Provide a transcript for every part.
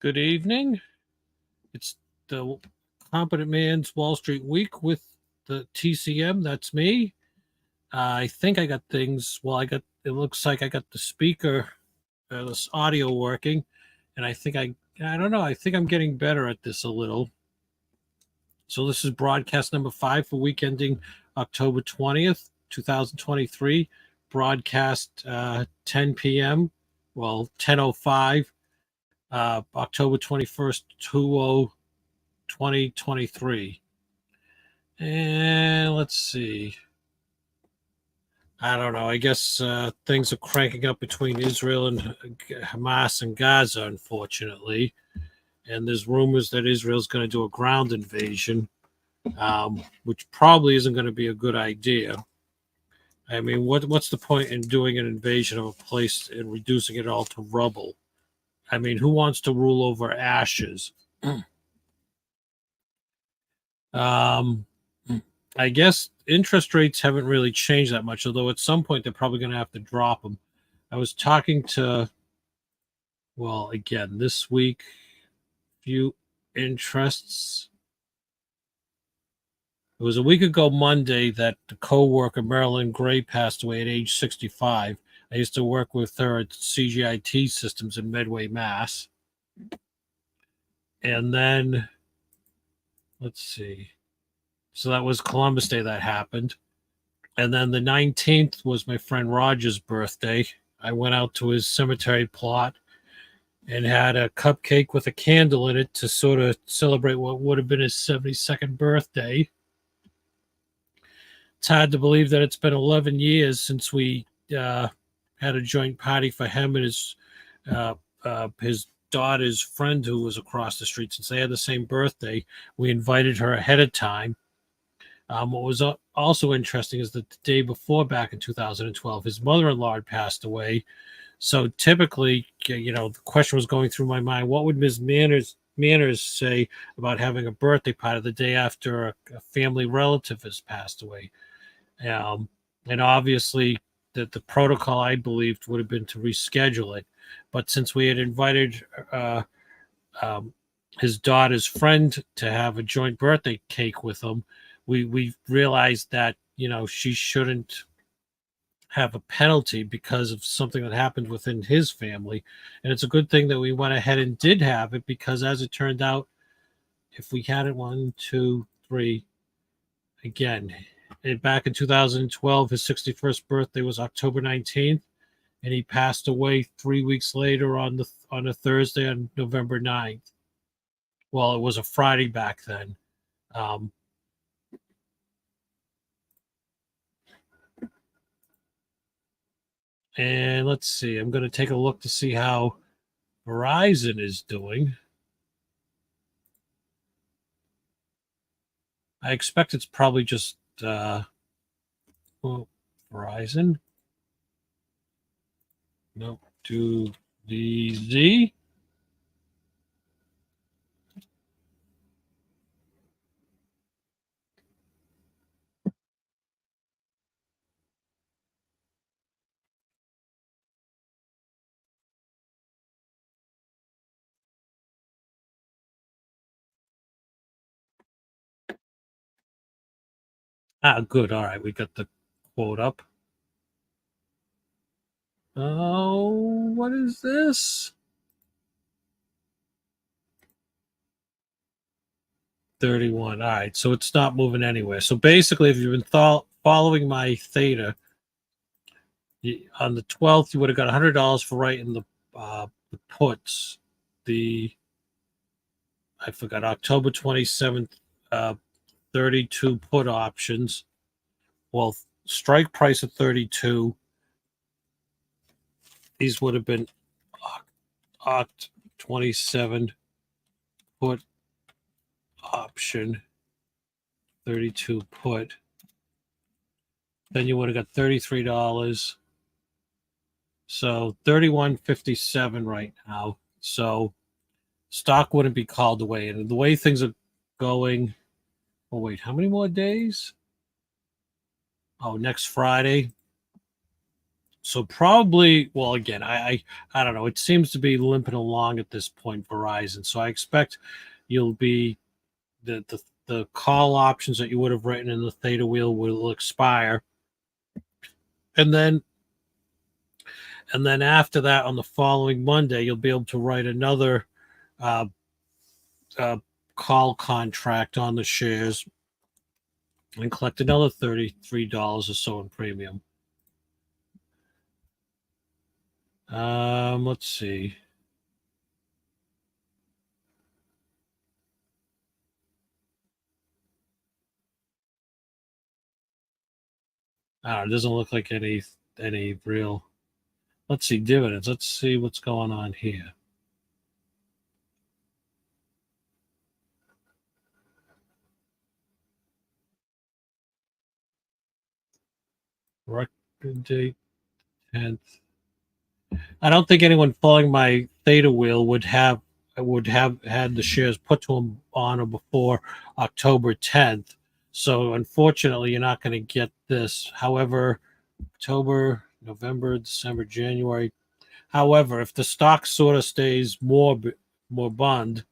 Good evening. It's the Competent Man's Wall Street Week with the TCM. That's me. I think I got things. Well, it looks like I got the speaker, this audio working, and I don't know. I think I'm getting better at this a little. So this is broadcast number 5 for week ending October 20th, 2023. Broadcast 10 p.m. Well, 10:05. October 21st, 2023. And let's see. I don't know. I guess things are cranking up between Israel and Hamas and Gaza, unfortunately. And there's rumors that Israel's going to do a ground invasion, which probably isn't going to be a good idea. I mean, what's the point in doing an invasion of a place and reducing it all to rubble? I mean, who wants to rule over ashes? I guess interest rates haven't really changed that much, although at some point they're probably going to have to drop them. I was talking to, well, again, this week, few interests. It was a week ago Monday that the co-worker Marilyn Gray passed away at age 65. I used to work with her at CGIT Systems in Medway, Mass. And then, let's see. So that was Columbus Day that happened. And then the 19th was my friend Roger's birthday. I went out to his cemetery plot and had a cupcake with a candle in it to sort of celebrate what would have been his 72nd birthday. It's hard to believe that it's been 11 years since we had a joint party for him and his daughter's friend who was across the street. Since they had the same birthday, we invited her ahead of time. What was also interesting is that the day before, back in 2012, his mother-in-law had passed away. So typically, the question was going through my mind: what would Ms. Manners say about having a birthday party the day after a family relative has passed away? And obviously, the protocol, I believed, would have been to reschedule it. But since we had invited his daughter's friend to have a joint birthday cake with him, we realized that she shouldn't have a penalty because of something that happened within his family. And it's a good thing that we went ahead and did have it, because as it turned out, if we had it 1, 2, 3 again, back in 2012, his 61st birthday was October 19th, and he passed away 3 weeks later on a Thursday, on November 9th. Well, it was a Friday back then. And let's see, I'm going to take a look to see how Verizon is doing. I expect it's probably just Verizon. Nope, to the Z. Good. All right, we got the quote up. Oh, what is this? 31. All right, so it's not moving anywhere. So basically, if you've been following my theta, on the 12th, you would have got $100 for writing the puts. I forgot, October 27th, 32 put options. Well, strike price of 32. These would have been Oct 27 put option, 32 put. Then you would have got $33. So $31.57 right now. So stock wouldn't be called away. And the way things are going, oh wait, how many more days? Oh, next Friday. So probably, well, again, I don't know. It seems to be limping along at this point, Verizon. So I expect you'll be the call options that you would have written in the theta wheel will expire, and then after that, on the following Monday, you'll be able to write another uh, uh, call contract on the shares and collect another $33 or so in premium. Let's see. It doesn't look like any real. Let's see dividends. Let's see what's going on here. Record date 10th. I don't think anyone following my theta wheel would have had the shares put to them on or before October 10th. So unfortunately, you're not going to get this. However, October, November, December, January. However, if the stock sort of stays more bond,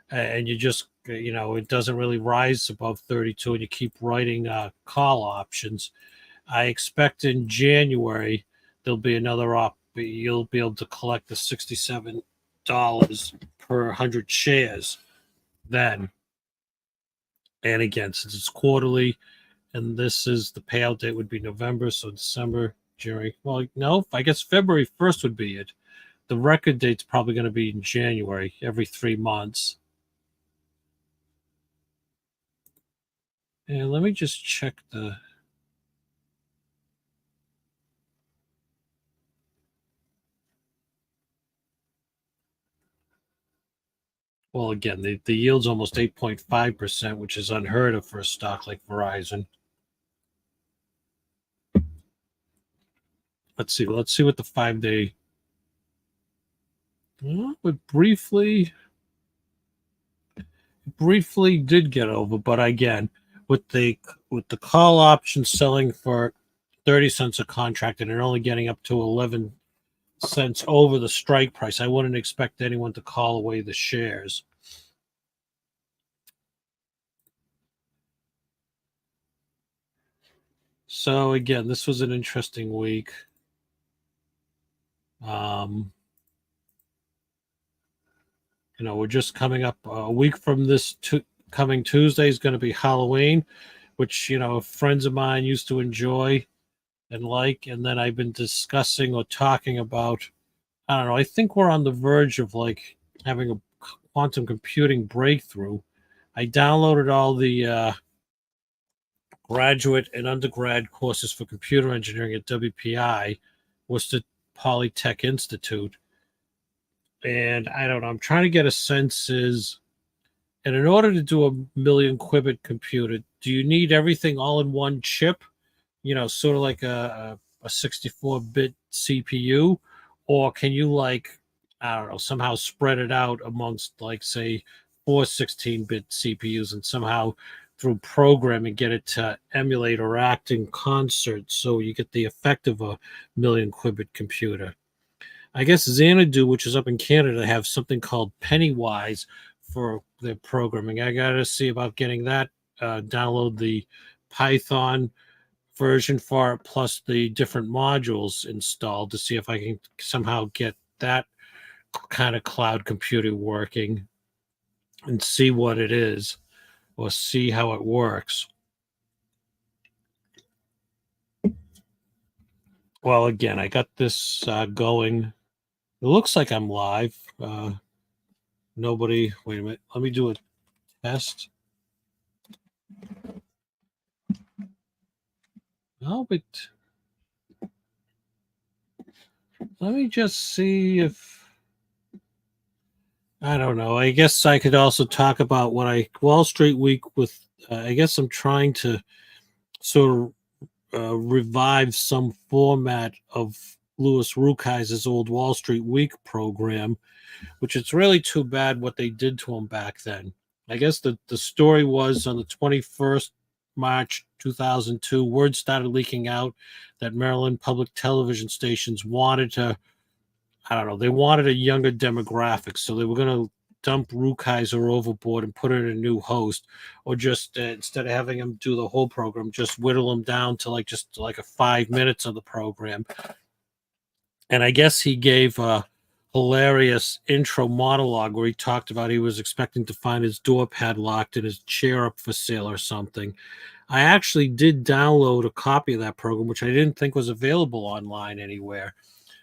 and you just it doesn't really rise above 32, and you keep writing call options, I expect in January there'll be another op. You'll be able to collect the $67 per 100 shares then. And again, since it's quarterly, and this is the payout date would be November, so December, January. Well, no, I guess February 1st would be it. The record date's probably going to be in January, every 3 months. And let me just check the. Well, again, the yield's almost 8.5%, which is unheard of for a stock like Verizon. Let's see what the 5-day. Well, it briefly did get over, but again, with the call option selling for 30 cents a contract and it only getting up to 11 cents over the strike price, I wouldn't expect anyone to call away the shares. So again, this was an interesting week. We're just coming up a week from this coming Tuesday is going to be Halloween, which friends of mine used to enjoy and like, and then I've been discussing or talking about. I don't know. I think we're on the verge of like having a quantum computing breakthrough. I downloaded all the graduate and undergrad courses for computer engineering at WPI, Worcester Polytech Institute. And I don't know, I'm trying to get a sense and in order to do a million qubit computer, do you need everything all in one chip? Sort of like a 64-bit CPU, or can you I don't know, somehow spread it out amongst like say 4 16-bit CPUs and somehow through programming get it to emulate or act in concert so you get the effect of a million qubit computer. I guess Xanadu, which is up in Canada, have something called Pennywise for their programming. I got to see about getting that. Download the Python version for it, plus the different modules installed to see if I can somehow get that kind of cloud computing working and see what it is or see how it works. Well, again, I got this going. It looks like I'm live. Nobody, wait a minute. Let me do a test. No, but let me just see if I don't know. I guess I could also talk about Wall Street Week with. I guess I'm trying to sort of revive some format of Louis Rukeyser's old Wall Street Week program, which it's really too bad what they did to him back then. I guess the story was on the 21st March 2002, word started leaking out that Maryland public television stations wanted to, I don't know, they wanted a younger demographic. So they were going to dump Rukeyser overboard and put in a new host, or just instead of having him do the whole program, just whittle him down to just like a 5 minutes of the program. And I guess he gave a hilarious intro monologue where he talked about he was expecting to find his door padlocked and his chair up for sale or something. I actually did download a copy of that program, which I didn't think was available online anywhere,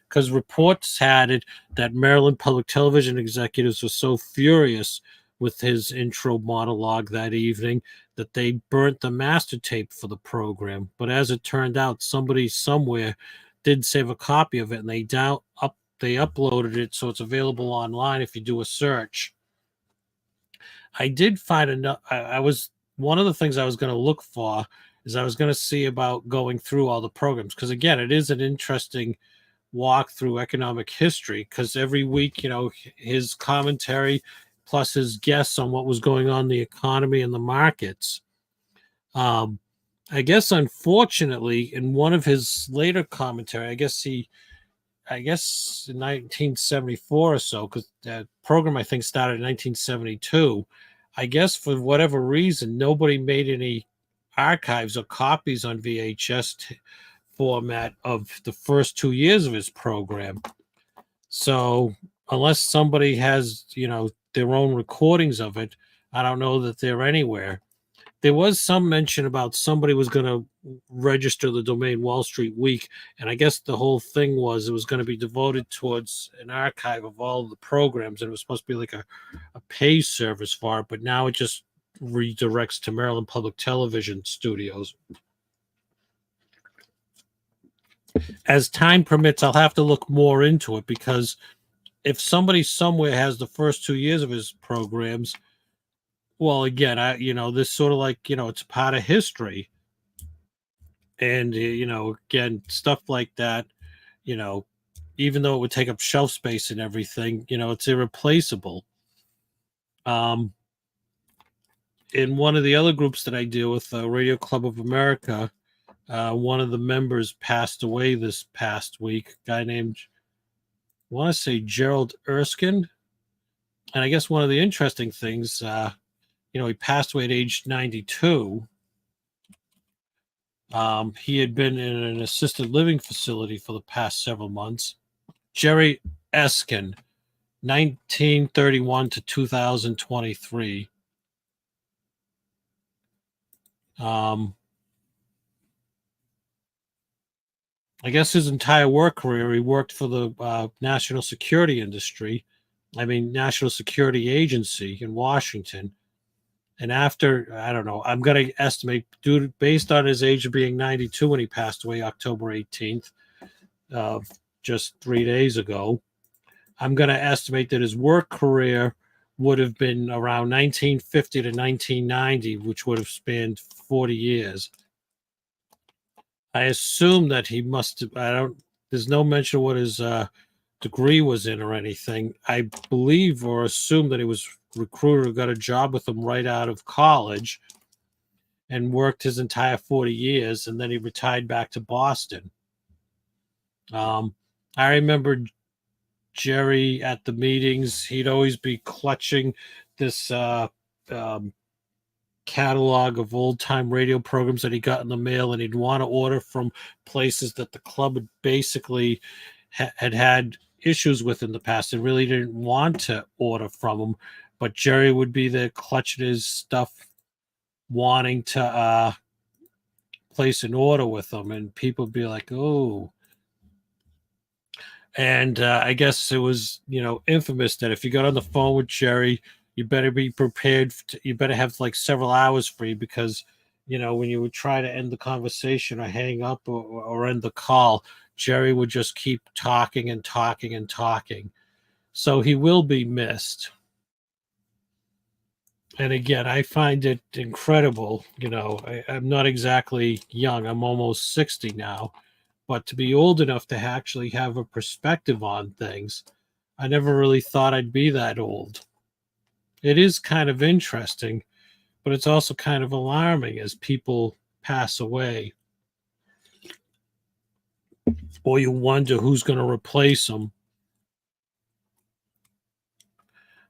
because reports had it that Maryland public television executives were so furious with his intro monologue that evening that they burnt the master tape for the program. But as it turned out, somebody somewhere did save a copy of it, and they uploaded it, so it's available online if you do a search. I did find enough. I was one of the things I was going to look for is I was going to see about going through all the programs, because again, it is an interesting walk through economic history, because every week, his commentary plus his guests on what was going on in the economy and the markets. I guess unfortunately, in one of his later commentary, I guess in 1974 or so, because that program I think started in 1972. I guess for whatever reason, nobody made any archives or copies on VHS format of the first 2 years of his program. So unless somebody has, their own recordings of it, I don't know that they're anywhere. There was some mention about somebody was going to register the domain Wall Street Week, and I guess the whole thing was it was going to be devoted towards an archive of all of the programs, and it was supposed to be like a pay service for it, but now it just redirects to Maryland Public Television Studios. As time permits, I'll have to look more into it, because if somebody somewhere has the first 2 years of his programs, well, again, this sort of it's part of history. And, again, stuff like that, even though it would take up shelf space and everything, it's irreplaceable. In one of the other groups that I deal with, Radio Club of America, one of the members passed away this past week, a guy named, I want to say Gerald Erskine. And I guess one of the interesting things, he passed away at age 92. He had been in an assisted living facility for the past several months. Jerry Eskin, 1931 to 2023. I guess his entire work career, he worked for the national security agency in Washington. And after, I don't know, I'm going to estimate, based on his age of being 92 when he passed away October 18th, just 3 days ago, I'm going to estimate that his work career would have been around 1950 to 1990, which would have spanned 40 years. I assume that he must have, there's no mention of what his degree was in or anything. I believe or assume that he was recruiter, got a job with him right out of college and worked his entire 40 years, and then he retired back to Boston. I remember Jerry at the meetings. He'd always be clutching this catalog of old-time radio programs that he got in the mail, and he'd want to order from places that the club had basically had issues with in the past and really didn't want to order from them. But Jerry would be there clutching his stuff, wanting to place an order with them, and people would be like, oh. And I guess it was, infamous that if you got on the phone with Jerry, you better be prepared. You better have several hours free, because, when you would try to end the conversation or hang up or end the call, Jerry would just keep talking and talking and talking. So he will be missed. And again, I find it incredible. I'm not exactly young. I'm almost 60 now. But to be old enough to actually have a perspective on things, I never really thought I'd be that old. It is kind of interesting. but it's also kind of alarming as people pass away, or you wonder who's going to replace them.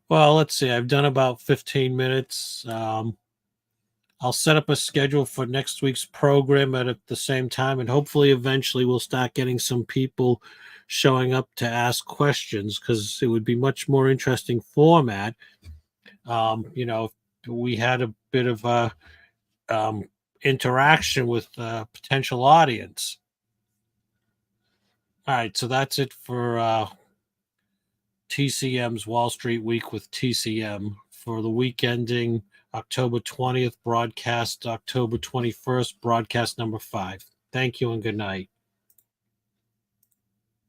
Well, let's see. I've done about 15 minutes. I'll set up a schedule for next week's program at the same time, and hopefully, eventually, we'll start getting some people showing up to ask questions, because it would be much more interesting format. We had a bit of a interaction with potential audience. All right, so that's it for TCM's Wall Street Week with TCM for the week ending October 20th, broadcast October 21st, broadcast number 5. Thank you and good night.